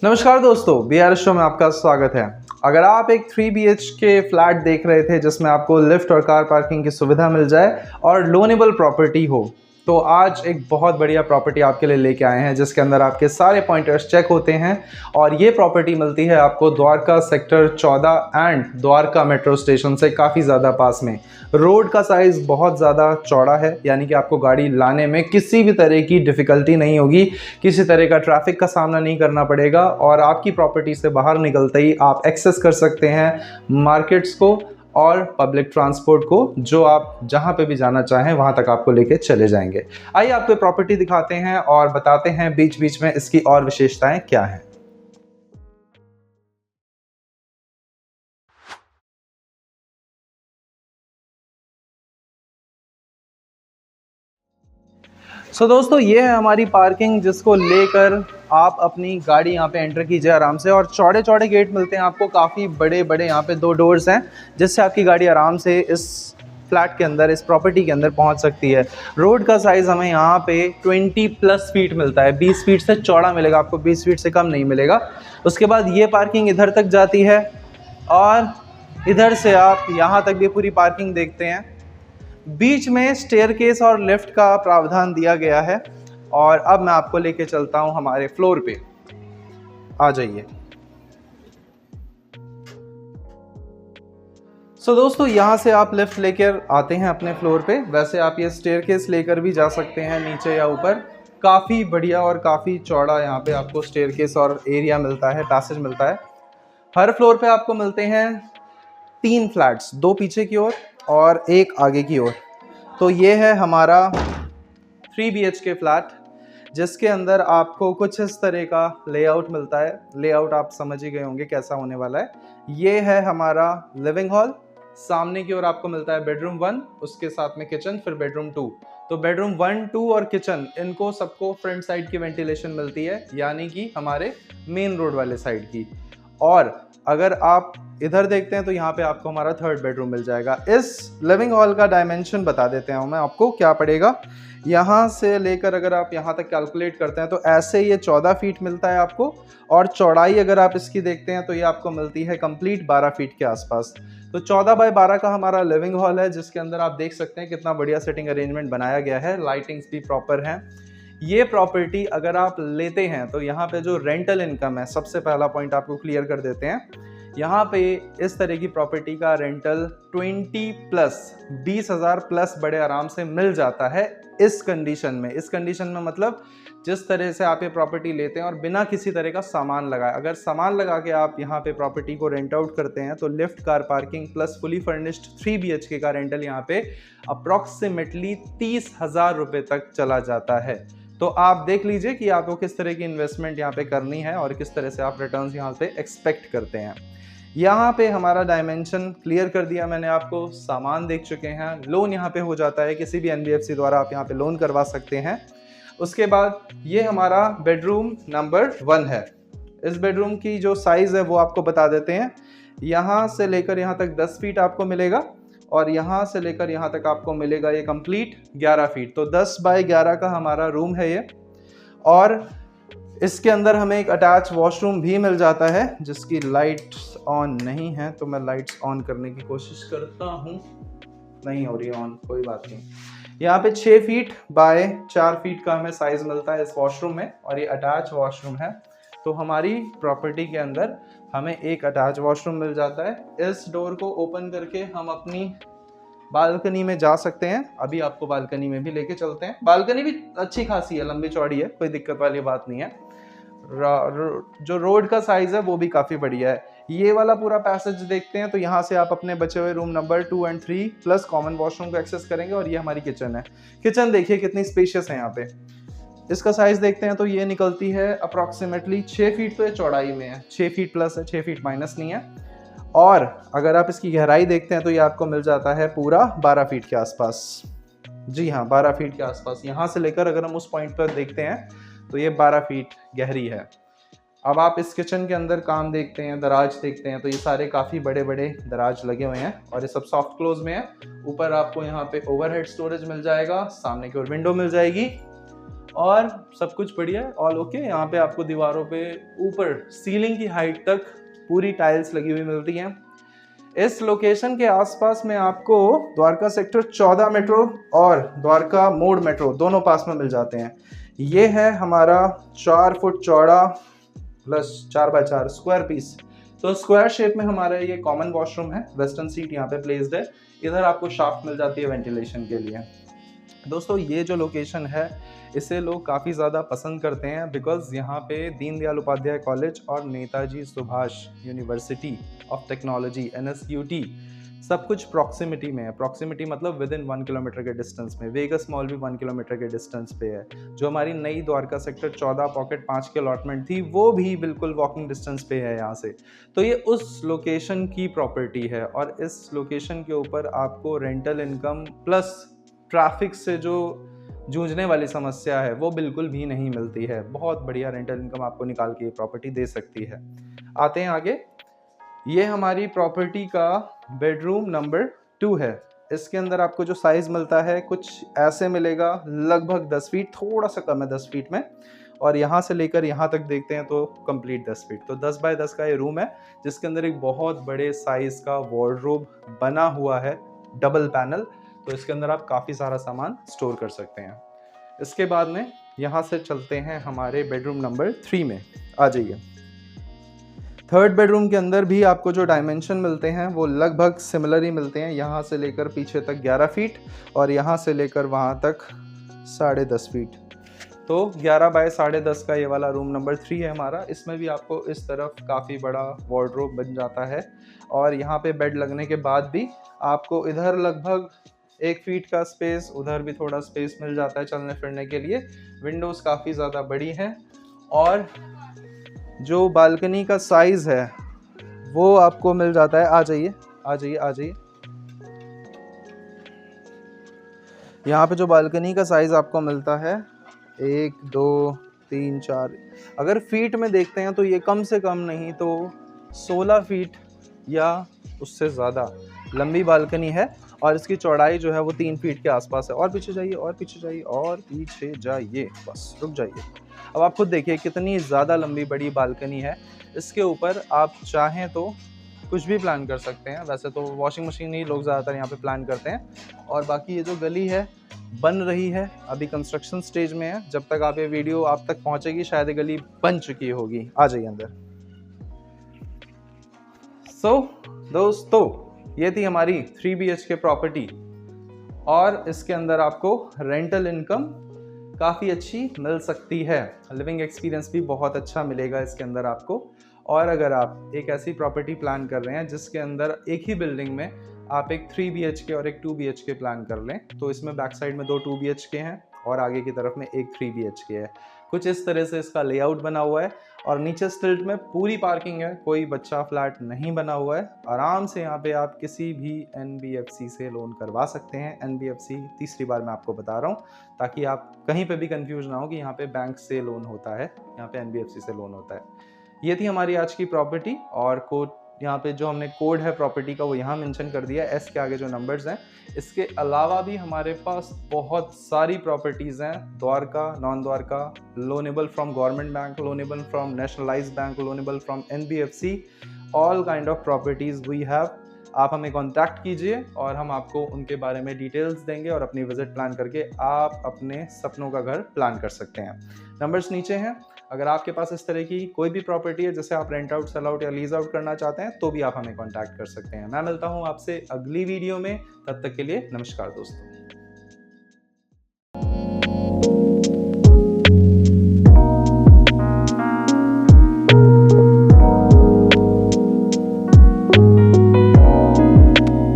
नमस्कार दोस्तों, BR show में आपका स्वागत है। अगर आप एक 3 BHK फ्लैट देख रहे थे जिसमें आपको लिफ्ट और कार पार्किंग की सुविधा मिल जाए और लोनेबल प्रॉपर्टी हो, तो आज एक बहुत बढ़िया प्रॉपर्टी आपके लिए लेके आए हैं जिसके अंदर आपके सारे पॉइंटर्स चेक होते हैं। और ये प्रॉपर्टी मिलती है आपको Dwarka sector 14 and Dwarka metro station से काफ़ी ज़्यादा पास में। रोड का साइज़ बहुत ज़्यादा चौड़ा है, यानी कि आपको गाड़ी लाने में किसी भी तरह की डिफ़िकल्टी नहीं होगी, किसी तरह का ट्रैफिक का सामना नहीं करना पड़ेगा और आपकी प्रॉपर्टी से बाहर निकलते ही आप एक्सेस कर सकते हैं मार्केट्स को और पब्लिक ट्रांसपोर्ट को, जो आप जहां पे भी जाना चाहें वहां तक आपको लेके चले जाएंगे। आइए आपको प्रॉपर्टी दिखाते हैं और बताते हैं बीच बीच में इसकी और विशेषताएं क्या हैं। दोस्तों, ये है हमारी पार्किंग जिसको लेकर आप अपनी गाड़ी यहाँ पे एंटर कीजिए आराम से। और चौड़े चौड़े गेट मिलते हैं आपको, काफ़ी बड़े बड़े यहाँ पे 2 डोर्स हैं जिससे आपकी गाड़ी आराम से इस फ्लैट के अंदर, इस प्रॉपर्टी के अंदर पहुँच सकती है। रोड का साइज़ हमें यहाँ पे 20+ फीट मिलता है, 20 फीट से चौड़ा मिलेगा आपको, 20 फीट से कम नहीं मिलेगा। उसके बाद ये पार्किंग इधर तक जाती है और इधर से आप यहाँ तक भी पूरी पार्किंग देखते हैं। बीच में स्टेयरकेस और लिफ्ट का प्रावधान दिया गया है। और अब मैं आपको लेके चलता हूं हमारे फ्लोर पे, आ जाइए। दोस्तों, यहां से आप लिफ्ट लेकर आते हैं अपने फ्लोर पे। वैसे आप ये स्टेयरकेस लेकर भी जा सकते हैं नीचे या ऊपर। काफ़ी बढ़िया और काफ़ी चौड़ा यहाँ पे आपको स्टेयरकेस और एरिया मिलता है, पैसेज मिलता है। हर फ्लोर पे आपको मिलते हैं 3 फ्लैट्स, 2 पीछे की ओर और 1 आगे की ओर। तो ये है हमारा 3 BHK फ्लैट जिसके अंदर आपको कुछ इस तरह का लेआउट मिलता है। लेआउट आप समझ ही गए होंगे कैसा होने वाला है। ये है हमारा लिविंग हॉल। सामने की ओर आपको मिलता है बेडरूम 1, उसके साथ में किचन, फिर बेडरूम 2। तो बेडरूम 1, 2 और किचन, इनको सबको फ्रंट साइड की वेंटिलेशन मिलती है, यानी कि हमारे मेन रोड वाले साइड की। और अगर आप इधर देखते हैं तो यहाँ पे आपको हमारा 3rd बेडरूम मिल जाएगा। इस लिविंग हॉल का डायमेंशन बता देते हैं मैं आपको क्या पड़ेगा। यहाँ से लेकर अगर आप यहाँ तक कैलकुलेट करते हैं तो ऐसे ये 14 फीट मिलता है आपको। और चौड़ाई अगर आप इसकी देखते हैं तो ये आपको मिलती है कंप्लीट 12 फीट के आसपास। तो 14 बाय 12 का हमारा लिविंग हॉल है जिसके अंदर आप देख सकते हैं कितना बढ़िया सिटिंग अरेंजमेंट बनाया गया है। लाइटिंग्स भी प्रॉपर हैं। ये प्रॉपर्टी अगर आप लेते हैं तो यहाँ पे जो रेंटल इनकम है, सबसे पहला पॉइंट आपको क्लियर कर देते हैं। यहाँ पे इस तरह की प्रॉपर्टी का रेंटल 20,000+ बड़े आराम से मिल जाता है इस कंडीशन में। इस कंडीशन में मतलब जिस तरह से आप ये प्रॉपर्टी लेते हैं और बिना किसी तरह का सामान लगाए, अगर सामान लगा के आप यहाँ पे प्रॉपर्टी को रेंट आउट करते हैं तो lift, car parking plus fully furnished 3 BHK का रेंटल यहाँ पे अप्रॉक्सीमेटली 30,000 रुपये तक चला जाता है। तो आप देख लीजिए कि आपको किस तरह की इन्वेस्टमेंट यहाँ पे करनी है और किस तरह से आप रिटर्न्स यहाँ पे एक्सपेक्ट करते हैं। यहाँ पे हमारा डायमेंशन क्लियर कर दिया मैंने आपको, सामान देख चुके हैं। लोन यहाँ पे हो जाता है, किसी भी NBFC द्वारा आप यहाँ पे लोन करवा सकते हैं। उसके बाद ये हमारा बेडरूम नंबर 1 है। इस बेडरूम की जो साइज़ है वो आपको बता देते हैं। यहाँ से लेकर यहाँ तक 10 फीट आपको मिलेगा और यहाँ से लेकर यहाँ तक आपको मिलेगा ये कंप्लीट 11 फीट। तो 10 बाय 11 का हमारा रूम है ये। और इसके अंदर हमें एक अटैच वॉशरूम भी मिल जाता है जिसकी लाइट्स ऑन नहीं है, तो मैं लाइट्स ऑन करने की कोशिश करता हूँ। नहीं हो रही ऑन, कोई बात नहीं। यहाँ पे 6 फीट बाय 4 फीट का हमें साइज मिलता है इस वॉशरूम में और ये अटैच वॉशरूम है। तो हमारी प्रॉपर्टी के अंदर हमें एक अटैच वॉशरूम मिल जाता है। इस डोर को ओपन करके हम अपनी बालकनी में जा सकते हैं। अभी आपको बालकनी में भी लेके चलते हैं। बालकनी भी अच्छी खासी है, लंबी चौड़ी है, कोई दिक्कत वाली बात नहीं है। जो रोड का साइज है वो भी काफ़ी बढ़िया है। ये वाला पूरा पैसेज देखते हैं तो यहाँ से आप अपने बचे हुए रूम नंबर 2 और 3 प्लस कॉमन वॉशरूम को एक्सेस करेंगे। और ये हमारी किचन है। किचन देखिए कितनी स्पेशियस है यहाँ पे। इसका साइज देखते हैं तो ये निकलती है अप्रॉक्सीमेटली 6 फीट, तो ये चौड़ाई में है, 6 फीट प्लस है, 6 फीट माइनस नहीं है। और अगर आप इसकी गहराई देखते हैं तो ये आपको मिल जाता है पूरा 12 फीट के आसपास। जी हाँ, 12 फीट के आसपास। यहाँ से लेकर अगर हम उस पॉइंट पर देखते हैं तो ये 12 फीट गहरी है। अब आप इस किचन के अंदर काम देखते हैं, दराज देखते हैं, तो ये सारे काफ़ी बड़े बड़े दराज लगे हुए हैं और ये सब सॉफ्ट क्लोज में है। ऊपर आपको यहाँ पे ओवरहेड स्टोरेज मिल जाएगा, सामने की ओर विंडो मिल जाएगी और सब कुछ बढ़िया है, ऑल ओके। यहाँ पे आपको दीवारों पे ऊपर सीलिंग की हाइट तक पूरी टाइल्स लगी हुई मिलती हैं। इस लोकेशन के आसपास में आपको द्वारका सेक्टर 14 मेट्रो और द्वारका मोड़ मेट्रो दोनों पास में मिल जाते हैं। ये है हमारा 4 फुट चौड़ा प्लस 4x4 स्क्वायर पीस। तो स्क्वायर शेप में हमारा ये कॉमन वॉशरूम है, वेस्टर्न सीट यहाँ पे प्लेस्ड है। इधर आपको शाफ्ट मिल जाती है वेंटिलेशन के लिए। दोस्तों ये जो लोकेशन है इसे लोग काफ़ी ज़्यादा पसंद करते हैं बिकॉज यहाँ पे दीनदयाल उपाध्याय कॉलेज और Netaji Subhash university of technology NSUT सब कुछ प्रॉक्सिमिटी में है। प्रॉक्सिमिटी मतलब विद इन 1 किलोमीटर के डिस्टेंस में। वेगस मॉल भी 1 किलोमीटर के डिस्टेंस पे है। जो हमारी नई द्वारका सेक्टर 14 पॉकेट 5 की अलॉटमेंट थी वो भी बिल्कुल वॉकिंग डिस्टेंस पे है यहाँ से। तो ये उस लोकेशन की प्रॉपर्टी है और इस लोकेशन के ऊपर आपको रेंटल इनकम प्लस ट्रैफिक से जो जूझने वाली समस्या है वो बिल्कुल भी नहीं मिलती है। बहुत बढ़िया रेंटल इनकम आपको निकाल के ये प्रॉपर्टी दे सकती है। आते हैं आगे। ये हमारी प्रॉपर्टी का बेडरूम नंबर 2 है। इसके अंदर आपको जो साइज़ मिलता है कुछ ऐसे मिलेगा, लगभग 10 फीट, थोड़ा सा कम है 10 फीट में, और यहाँ से लेकर यहाँ तक देखते हैं तो कंप्लीट 10 फीट। तो 10 बाय 10 का ये रूम है जिसके अंदर एक बहुत बड़े साइज़ का वार्डरोब बना हुआ है, डबल पैनल। तो इसके अंदर आप काफ़ी सारा सामान स्टोर कर सकते हैं। इसके बाद में यहाँ से चलते हैं हमारे बेडरूम नंबर 3 में। आ जाइए। थर्ड बेडरूम के अंदर भी आपको जो डायमेंशन मिलते हैं वो लगभग सिमिलर ही मिलते हैं। यहाँ से लेकर पीछे तक 11 फीट और यहाँ से लेकर वहाँ तक 10.5 फीट। तो 11 बाय 10.5 का ये वाला रूम नंबर 3 है हमारा। इसमें भी आपको इस तरफ काफ़ी बड़ा वार्डरोब बन जाता है और यहाँ पे बेड लगने के बाद भी आपको इधर लगभग 1 फीट का स्पेस, उधर भी थोड़ा स्पेस मिल जाता है चलने फिरने के लिए। विंडोज़ काफ़ी ज़्यादा बड़ी हैं और जो बालकनी का साइज़ है वो आपको मिल जाता है। आ जाइए आ जाइए आ जाइए। यहाँ पे जो बालकनी का साइज़ आपको मिलता है 1 2 3 4, अगर फीट में देखते हैं तो ये कम से कम नहीं तो 16 फीट या उससे ज़्यादा लंबी बालकनी है और इसकी चौड़ाई जो है वो 3 फीट के आसपास है। और पीछे जाइए और पीछे जाइए और पीछे जाइए, बस रुक जाइए। अब आप खुद देखिए कितनी ज़्यादा लंबी बड़ी बालकनी है। इसके ऊपर आप चाहें तो कुछ भी प्लान कर सकते हैं। वैसे तो वॉशिंग मशीन ही लोग ज़्यादातर यहाँ पे प्लान करते हैं। और बाकी ये जो गली है बन रही है, अभी कंस्ट्रक्शन स्टेज में है। जब तक आप ये वीडियो आप तक पहुँचेगी शायद ये गली बन चुकी होगी। आ जाइए अंदर। सो दोस्तों ये थी हमारी 3 BHK प्रॉपर्टी और इसके अंदर आपको रेंटल इनकम काफ़ी अच्छी मिल सकती है। लिविंग एक्सपीरियंस भी बहुत अच्छा मिलेगा इसके अंदर आपको। और अगर आप एक ऐसी प्रॉपर्टी प्लान कर रहे हैं जिसके अंदर एक ही बिल्डिंग में आप एक 3 BHK और एक 2 BHK प्लान कर लें, तो इसमें बैक साइड में 2 2 BHK हैं और आगे की तरफ में एक 3 BHK है। कुछ इस तरह से इसका लेआउट बना हुआ है और नीचे स्टिल्ट में पूरी पार्किंग है, कोई बच्चा फ्लैट नहीं बना हुआ है। आराम से यहाँ पे आप किसी भी NBFC से लोन करवा सकते हैं। NBFC तीसरी बार मैं आपको बता रहा हूँ ताकि आप कहीं पे भी कंफ्यूज ना हो कि यहाँ पे बैंक से लोन होता है, यहाँ पे NBFC से लोन होता है। ये थी हमारी आज की प्रॉपर्टी और कोड यहाँ पे जो हमने कोड है प्रॉपर्टी का वो यहाँ मेंशन कर दिया है, S के आगे जो नंबर्स हैं। इसके अलावा भी हमारे पास बहुत सारी प्रॉपर्टीज़ हैं, Dwarka, non Dwarka, loanable from government bank, loanable from nationalised bank, loanable from NBFC, all kind of properties we have. आप हमें कांटेक्ट कीजिए और हम आपको उनके बारे में डिटेल्स देंगे और अपनी विजिट प्लान करके आप अपने सपनों का घर प्लान कर सकते हैं। नंबर्स नीचे हैं। अगर आपके पास इस तरह की कोई भी प्रॉपर्टी है जिसे आप रेंट आउट, सेल आउट या लीज आउट करना चाहते हैं तो भी आप हमें कांटेक्ट कर सकते हैं। मैं मिलता हूं आपसे अगली वीडियो में, तब तक के लिए नमस्कार दोस्तों।